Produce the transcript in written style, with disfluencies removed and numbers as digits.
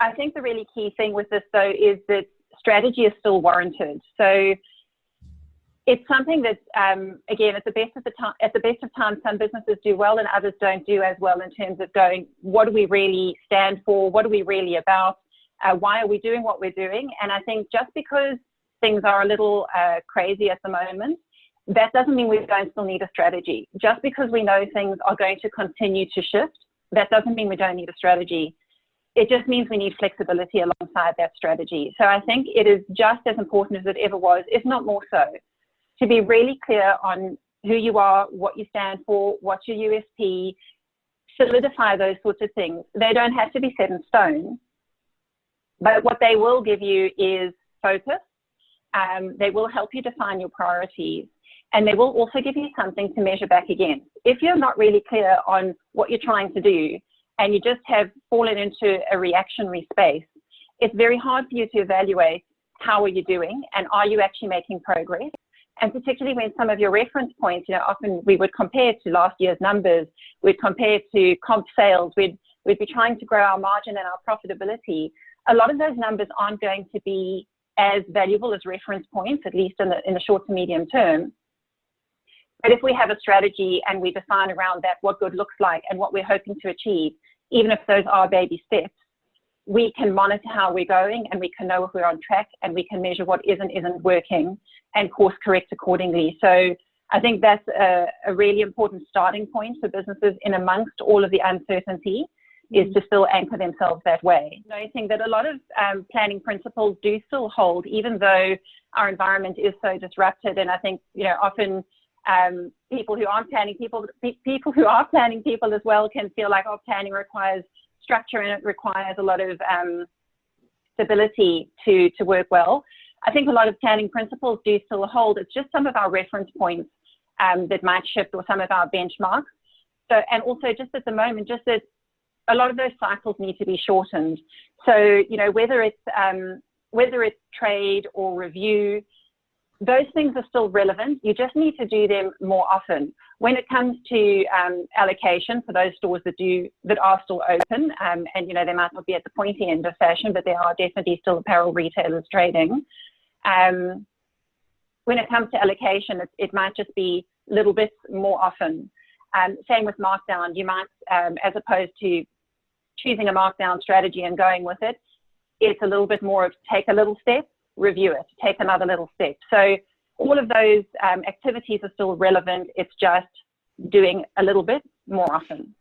I think the really key thing with this, though, is that strategy is still warranted. So it's something that, again, at the best of times, some businesses do well and others don't do as well in terms of going, what do we really stand for? What are we really about? Why are we doing what we're doing? And I think just because things are a little crazy at the moment, that doesn't mean we don't still need a strategy. Just because we know things are going to continue to shift, that doesn't mean we don't need a strategy. It just means we need flexibility alongside that strategy. So I think it is just as important as it ever was, if not more so, to be really clear on who you are, what you stand for, what's your USP, solidify those sorts of things. They don't have to be set in stone, but what they will give you is focus. They will help you define your priorities, and they will also give you something to measure back against. If you're not really clear on what you're trying to do and you just have fallen into a reactionary space, it's very hard for you to evaluate how are you doing and are you actually making progress. And particularly when some of your reference points, often we would compare to last year's numbers, we'd compare to comp sales, we'd be trying to grow our margin and our profitability. A lot of those numbers aren't going to be as valuable as reference points, at least in the short to medium term. But if we have a strategy and we define around that what good looks like and what we're hoping to achieve, even if those are baby steps, we can monitor how we're going and we can know if we're on track and we can measure what isn't working and course correct accordingly. So I think that's a really important starting point for businesses in amongst all of the uncertainty, is to still anchor themselves that way. Noting that a lot of planning principles do still hold, even though our environment is so disrupted. And I think, often people who aren't planning people who are planning people as well can feel like, planning requires structure and it requires a lot of stability to work well. I think a lot of planning principles do still hold. It's just some of our reference points that might shift, or some of our benchmarks. So, and also just at the moment, just that a lot of those cycles need to be shortened. So, whether it's trade or review, those things are still relevant. You just need to do them more often. When it comes to allocation for those stores that are still open, and they might not be at the pointy end of fashion, but there are definitely still apparel retailers trading. When it comes to allocation, it might just be little bits more often. Same with markdown. You might, as opposed to choosing a markdown strategy and going with it, it's a little bit more of take a little step, review it, take another little step. So all of those activities are still relevant. It's just doing a little bit more often.